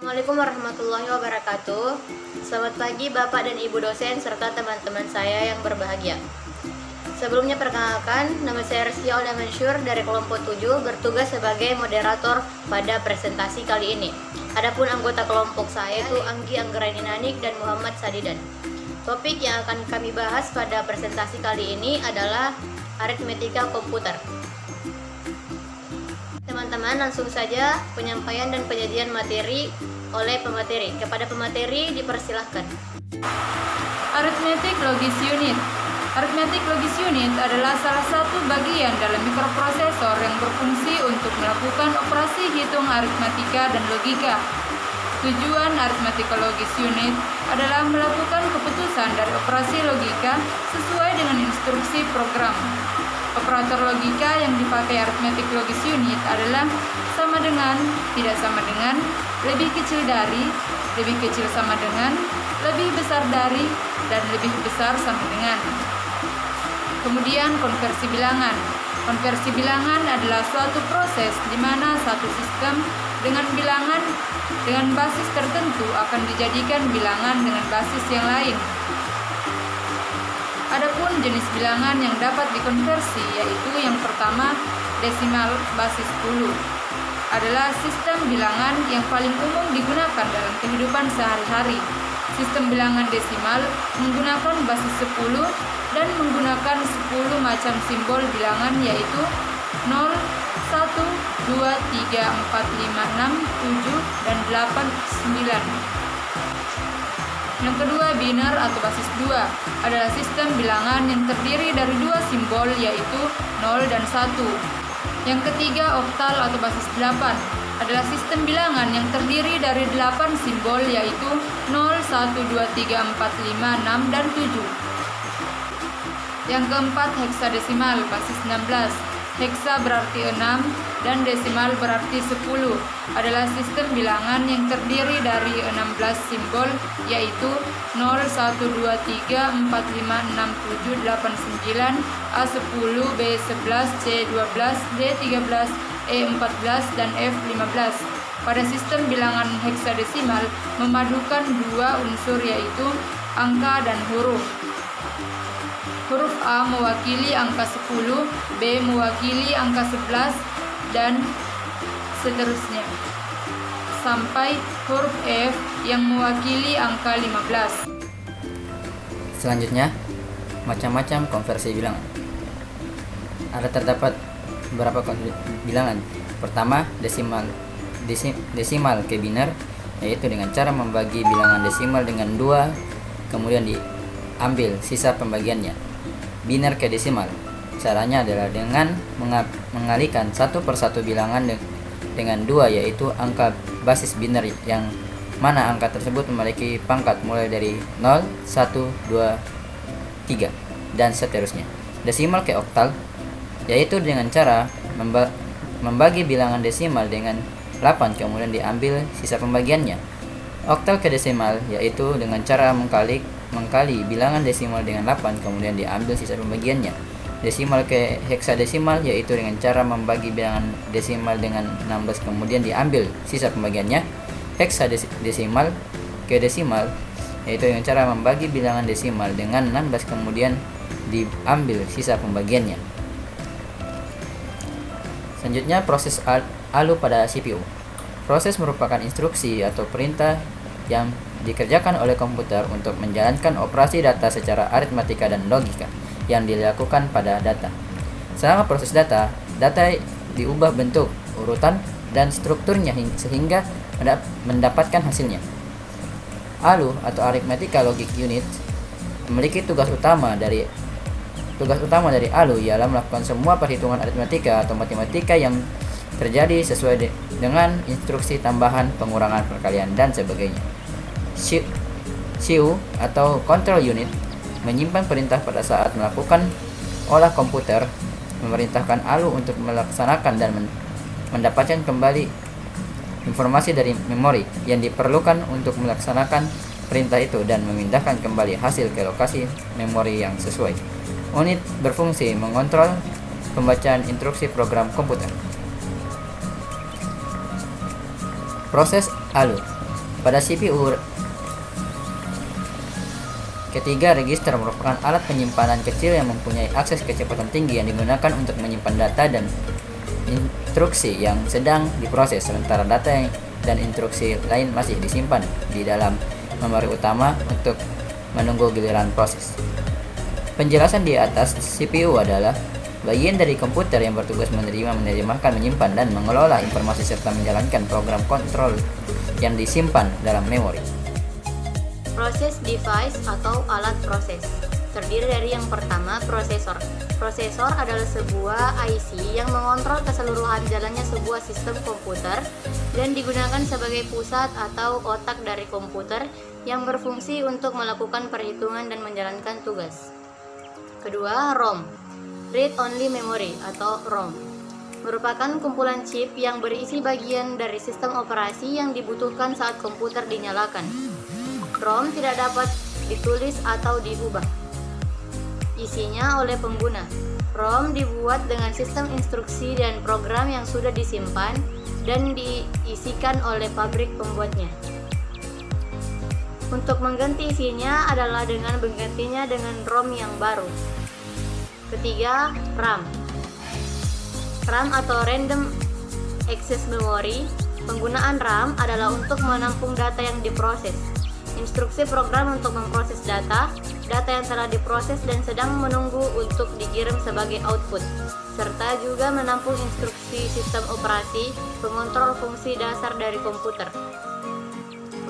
Assalamualaikum warahmatullahi wabarakatuh. Selamat pagi Bapak dan Ibu dosen serta teman-teman saya yang berbahagia. Sebelumnya perkenalkan, nama saya Rizky Aulia Mansyur dari kelompok 7 bertugas sebagai moderator pada presentasi kali ini. Adapun anggota kelompok saya itu Anggi Anggraini Nanik dan Muhammad Sadidan. Topik yang akan kami bahas pada presentasi kali ini adalah aritmetika komputer. Teman-teman, langsung saja penyampaian dan penyajian materi oleh pemateri. Kepada pemateri dipersilahkan. Arithmetic Logic Unit. Arithmetic Logic Unit adalah salah satu bagian dalam mikroprosesor yang berfungsi untuk melakukan operasi hitung aritmatika dan logika. Tujuan Arithmetic Logic Unit adalah melakukan keputusan dari operasi logika sesuai dengan instruksi program. Operator logika yang dipakai Arithmetic Logic Unit adalah sama dengan, tidak sama dengan, lebih kecil dari, lebih kecil sama dengan, lebih besar dari, dan lebih besar sama dengan. Kemudian konversi bilangan. Konversi bilangan adalah suatu proses di mana satu sistem dengan bilangan dengan basis tertentu akan dijadikan bilangan dengan basis yang lain. Adapun jenis bilangan yang dapat dikonversi yaitu yang pertama, desimal basis 10. Adalah sistem bilangan yang paling umum digunakan dalam kehidupan sehari-hari. Sistem bilangan desimal menggunakan basis 10 dan menggunakan 10 macam simbol bilangan yaitu 0, 1, 2, 3, 4, 5, 6, 7, dan 8, 9. Yang kedua, biner atau basis 2 adalah sistem bilangan yang terdiri dari dua simbol yaitu 0 dan 1. Yang ketiga, oktal atau basis 8 adalah sistem bilangan yang terdiri dari 8 simbol yaitu 0, 1, 2, 3, 4, 5, 6, dan 7. Yang keempat, heksadesimal basis 16. Heksa berarti 6 dan desimal berarti 10 adalah sistem bilangan yang terdiri dari 16 simbol yaitu 0, 1, 2, 3, 4, 5, 6, 7, 8, 9, A10, B11, C12, D13, E14, dan F15. Pada sistem bilangan heksadesimal memadukan dua unsur yaitu angka dan huruf. Huruf A mewakili angka 10, B mewakili angka 11, dan seterusnya, sampai huruf F yang mewakili angka 15. Selanjutnya, macam-macam konversi bilangan. Terdapat beberapa bilangan. Pertama, desimal ke biner, yaitu dengan cara membagi bilangan desimal dengan 2, kemudian diambil sisa pembagiannya. Biner ke desimal, caranya adalah dengan mengalihkan satu persatu bilangan dengan 2, yaitu angka basis biner yang mana angka tersebut memiliki pangkat mulai dari 0, 1, 2, 3, dan seterusnya. Desimal ke oktal, yaitu dengan cara membagi bilangan desimal dengan 8, kemudian diambil sisa pembagiannya. Oktal ke desimal, yaitu dengan cara mengkali bilangan desimal dengan 8, kemudian diambil sisa pembagiannya. Desimal ke heksadesimal, yaitu dengan cara membagi bilangan desimal dengan 16, kemudian diambil sisa pembagiannya. Heksadesimal ke desimal, yaitu dengan cara membagi bilangan desimal dengan 16, kemudian diambil sisa pembagiannya. Selanjutnya, proses ALU pada CPU. Proses merupakan instruksi atau perintah yang dikerjakan oleh komputer untuk menjalankan operasi data secara aritmatika dan logika yang dilakukan pada data. Selama proses data diubah bentuk, urutan, dan strukturnya sehingga mendapatkan hasilnya. ALU atau Arithmetic Logic Unit memiliki tugas utama dari ALU ialah melakukan semua perhitungan aritmatika atau matematika yang terjadi sesuai dengan instruksi tambahan, pengurangan, perkalian, dan sebagainya. CPU atau Control Unit menyimpan perintah pada saat melakukan olah komputer, memerintahkan ALU untuk melaksanakan dan mendapatkan kembali informasi dari memori yang diperlukan untuk melaksanakan perintah itu dan memindahkan kembali hasil ke lokasi memori yang sesuai. Unit berfungsi mengontrol pembacaan instruksi program komputer. Proses ALU. Pada CPU ketiga, register merupakan alat penyimpanan kecil yang mempunyai akses kecepatan tinggi yang digunakan untuk menyimpan data dan instruksi yang sedang diproses, sementara data dan instruksi lain masih disimpan di dalam memori utama untuk menunggu giliran proses. Penjelasan di atas, CPU adalah bagian dari komputer yang bertugas menerima, menerjemahkan, menyimpan, dan mengelola informasi serta menjalankan program kontrol yang disimpan dalam memori. Proses device atau alat proses terdiri dari yang pertama, prosesor. Prosesor adalah sebuah IC yang mengontrol keseluruhan jalannya sebuah sistem komputer dan digunakan sebagai pusat atau otak dari komputer yang berfungsi untuk melakukan perhitungan dan menjalankan tugas. Kedua, ROM, Read Only Memory atau ROM, merupakan kumpulan chip yang berisi bagian dari sistem operasi yang dibutuhkan saat komputer dinyalakan. ROM tidak dapat ditulis atau diubah isinya oleh pengguna. ROM dibuat dengan sistem instruksi dan program yang sudah disimpan dan diisikan oleh pabrik pembuatnya. Untuk mengganti isinya adalah dengan menggantinya dengan ROM yang baru. Ketiga, RAM. RAM atau Random Access Memory. Penggunaan RAM adalah untuk menampung data yang diproses. Instruksi program untuk memproses data yang telah diproses dan sedang menunggu untuk dikirim sebagai output, serta juga menampung instruksi sistem operasi, pengontrol fungsi dasar dari komputer.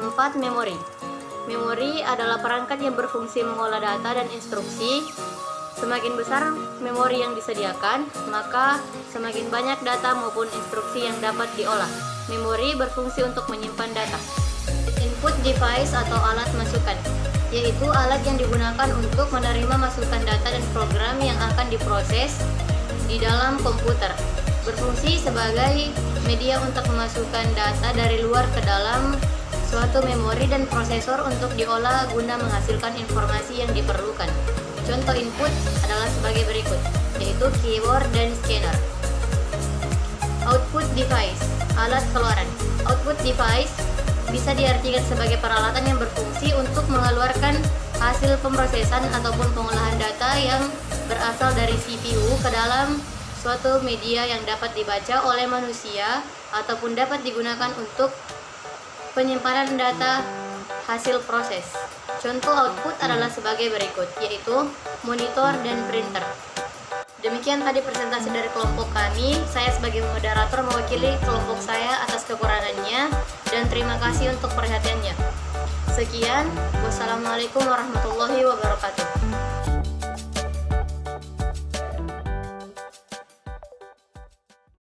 4. Memori. Memori adalah perangkat yang berfungsi mengolah data dan instruksi. Semakin besar memori yang disediakan, maka semakin banyak data maupun instruksi yang dapat diolah. Memori berfungsi untuk menyimpan data. Input device atau alat masukan, yaitu alat yang digunakan untuk menerima masukan data dan program yang akan diproses di dalam komputer. Berfungsi sebagai media untuk memasukkan data dari luar ke dalam suatu memori dan prosesor untuk diolah guna menghasilkan informasi yang diperlukan. Contoh input adalah sebagai berikut, yaitu keyboard dan scanner. Output device, alat keluaran. Output device bisa diartikan sebagai peralatan yang berfungsi untuk mengeluarkan hasil pemrosesan ataupun pengolahan data yang berasal dari CPU ke dalam suatu media yang dapat dibaca oleh manusia ataupun dapat digunakan untuk penyimpanan data hasil proses. Contoh output adalah sebagai berikut, yaitu monitor dan printer. Demikian tadi presentasi dari kelompok kami. Saya sebagai moderator mewakili kelompok saya atas kekurangannya dan terima kasih untuk perhatiannya. Sekian, wassalamualaikum warahmatullahi wabarakatuh.